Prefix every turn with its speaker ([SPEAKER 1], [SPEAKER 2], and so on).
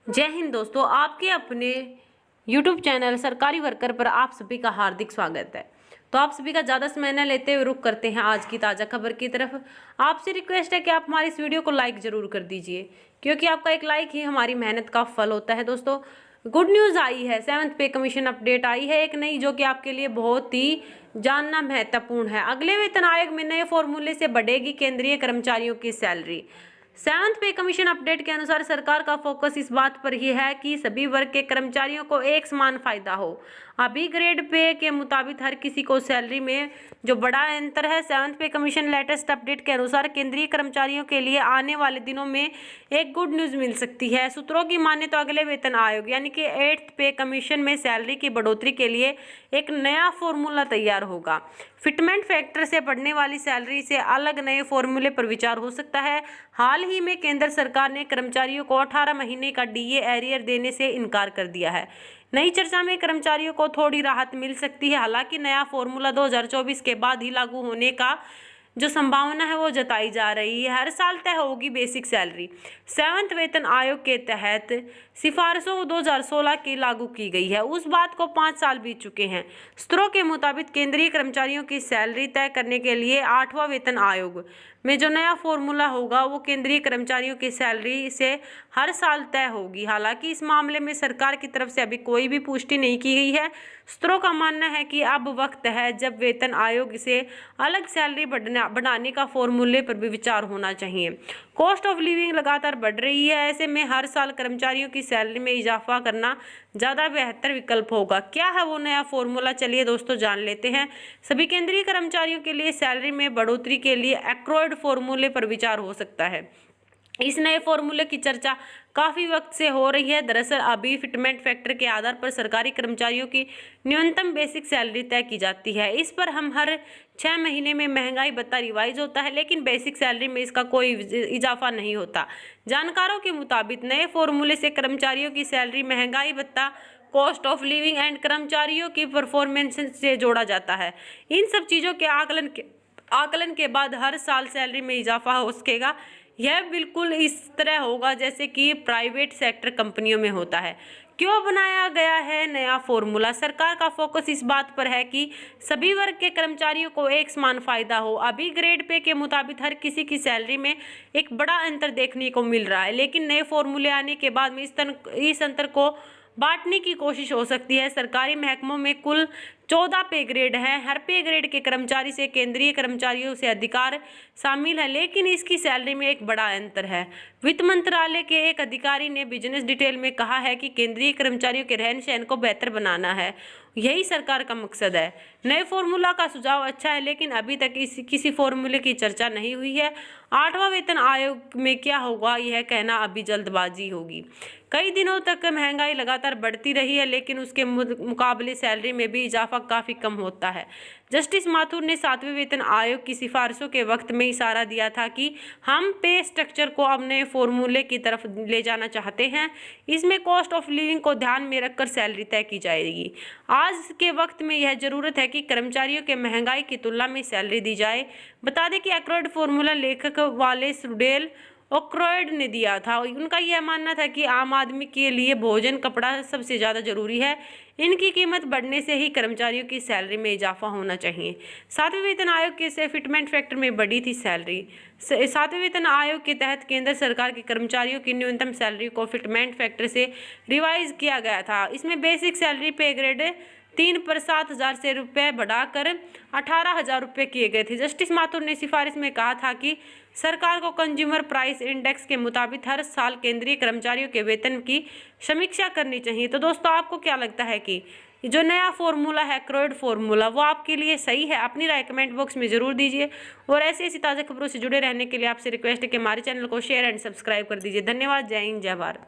[SPEAKER 1] जय हिंद दोस्तों, आपके अपने YouTube चैनल सरकारी वर्कर पर आप सभी का हार्दिक स्वागत है। तो आप सभी का ज़्यादा समय न लेते हुए रुख करते हैं आज की ताज़ा खबर की तरफ। आपसे रिक्वेस्ट है कि आप हमारी इस वीडियो को लाइक ज़रूर कर दीजिए, क्योंकि आपका एक लाइक ही हमारी मेहनत का फल होता है। दोस्तों, गुड न्यूज़ आई है, 7th पे कमीशन अपडेट आई है एक नई, जो कि आपके लिए बहुत ही जानना महत्वपूर्ण है। अगले वेतन आयोग में नए फॉर्मूले से बढ़ेगी केंद्रीय कर्मचारियों की सैलरी। 7th पे कमीशन अपडेट के अनुसार सरकार का फोकस इस बात पर ही है कि सभी वर्ग के कर्मचारियों को एक समान फायदा हो। अभी ग्रेड पे के मुताबिक हर किसी को सैलरी में जो बड़ा अंतर है। 7th पे कमीशन लेटेस्ट अपडेट के अनुसार केंद्रीय कर्मचारियों के लिए आने वाले दिनों में एक गुड न्यूज़ मिल सकती है। सूत्रों की माने तो अगले वेतन आयोग यानी कि 8th पे कमीशन में सैलरी की बढ़ोतरी के लिए एक नया फॉर्मूला तैयार होगा। फिटमेंट फैक्टर से बढ़ने वाली सैलरी से अलग नए फॉर्मूले पर विचार हो सकता है। हाल ही में केंद्र सरकार ने कर्मचारियों को 18 महीने का डीए एरियर देने से इनकार कर दिया है। नई चर्चा में कर्मचारियों को थोड़ी राहत मिल सकती है। हालांकि नया फॉर्मूला 2024 के बाद ही लागू होने का जो संभावना है वो जताई जा रही है। हर साल तय होगी बेसिक सैलरी। 7th वेतन आयोग के तहत सिफारिशों 2016 की लागू की गई है। उस बात को 5 साल बीत चुके हैं। सूत्रों के मुताबिक केंद्रीय कर्मचारियों की सैलरी तय करने के लिए 8वां वेतन आयोग में जो नया फॉर्मूला होगा वो केंद्रीय कर्मचारियों की सैलरी से हर साल तय होगी। हालांकि इस मामले में सरकार की तरफ से अभी कोई भी पुष्टि नहीं की गई है। सूत्रों का मानना है कि अब वक्त है जब वेतन आयोग से अलग सैलरी बढ़ाने का फॉर्मूले पर भी विचार होना चाहिए। कॉस्ट ऑफ लिविंग लगातार बढ़ रही है, ऐसे में हर साल कर्मचारियों की सैलरी में इजाफा करना ज़्यादा बेहतर विकल्प होगा। क्या है वो नया फॉर्मूला, चलिए दोस्तों जान लेते हैं। सभी केंद्रीय कर्मचारियों के लिए सैलरी में बढ़ोतरी के लिए एक्रोइड फॉर्मूले पर विचार हो सकता है। इस नए फॉर्मूले की चर्चा काफ़ी वक्त से हो रही है। दरअसल अभी फिटमेंट फैक्टर के आधार पर सरकारी कर्मचारियों की न्यूनतम बेसिक सैलरी तय की जाती है। इस पर हम हर 6 महीने में महंगाई भत्ता रिवाइज होता है, लेकिन बेसिक सैलरी में इसका कोई इजाफा नहीं होता। जानकारों के मुताबिक नए फॉर्मूले से कर्मचारियों की सैलरी महंगाई भत्ता, कॉस्ट ऑफ लिविंग एंड कर्मचारियों की परफॉर्मेंस से जोड़ा जाता है। इन सब चीज़ों के आकलन के बाद हर साल सैलरी में इजाफा हो सकेगा। यह बिल्कुल इस तरह होगा जैसे कि प्राइवेट सेक्टर कंपनियों में होता है। क्यों बनाया गया है नया फॉर्मूला? सरकार का फोकस इस बात पर है कि सभी वर्ग के कर्मचारियों को एक समान फायदा हो। अभी ग्रेड पे के मुताबिक हर किसी की सैलरी में एक बड़ा अंतर देखने को मिल रहा है, लेकिन नए फॉर्मूले आने के बाद में इस अंतर को बांटने की कोशिश हो सकती है। सरकारी महकमों में कुल 14 पे ग्रेड हैं। हर पे ग्रेड के कर्मचारी से केंद्रीय कर्मचारियों से अधिकार शामिल है, लेकिन इसकी सैलरी में एक बड़ा अंतर है। वित्त मंत्रालय के एक अधिकारी ने बिजनेस डिटेल में कहा है कि केंद्रीय कर्मचारियों के रहन सहन को बेहतर बनाना है, यही सरकार का मकसद है। नए फॉर्मूला का सुझाव अच्छा है, लेकिन अभी तक किसी फॉर्मूले की चर्चा नहीं हुई है। 8वां वेतन आयोग में क्या होगा यह कहना अभी जल्दबाजी होगी। कई दिनों तक महंगाई लगातार बढ़ती रही है, लेकिन उसके मुकाबले सैलरी में भी इजाफा काफ़ी कम होता है। जस्टिस माथुर ने 7वें वेतन आयोग की सिफारिशों के वक्त में इशारा दिया था कि हम पे स्ट्रक्चर को अब नए फॉर्मूले की तरफ ले जाना चाहते हैं। इसमें कॉस्ट ऑफ लिविंग को ध्यान में रखकर सैलरी तय की जाएगी। आज के वक्त में यह जरूरत है कि कर्मचारियों के महंगाई की तुलना में सैलरी दी जाए। बता दें कि एक्रोइड फॉर्मूला लेखक वालेस रुडेल ओक्रोइड ने दिया था। उनका यह मानना था कि आम आदमी के लिए भोजन कपड़ा सबसे ज़्यादा जरूरी है। इनकी कीमत बढ़ने से ही कर्मचारियों की सैलरी में इजाफा होना चाहिए। 7वें वेतन आयोग के से फिटमेंट फैक्टर में बढ़ी थी सैलरी। 7वें वेतन आयोग के तहत केंद्र सरकार के कर्मचारियों की न्यूनतम सैलरी को फिटमेंट फैक्टर से रिवाइज किया गया था। इसमें बेसिक सैलरी पे ग्रेड 3 पर 7,000 से रुपये बढ़ाकर 18,000 रुपये किए गए थे। जस्टिस माथुर ने सिफारिश में कहा था कि सरकार को कंज्यूमर प्राइस इंडेक्स के मुताबिक हर साल केंद्रीय कर्मचारियों के वेतन की समीक्षा करनी चाहिए। तो दोस्तों, आपको क्या लगता है कि जो नया फॉर्मूला है एक्रोइड फॉर्मूला, वो आपके लिए सही है? अपनी राय कमेंट बॉक्स में जरूर दीजिए, और ऐसी ताज़ा खबरों से जुड़े रहने के लिए आपसे रिक्वेस्ट है कि हमारे चैनल को शेयर एंड सब्सक्राइब कर दीजिए। धन्यवाद। जय हिंद, जय भारत।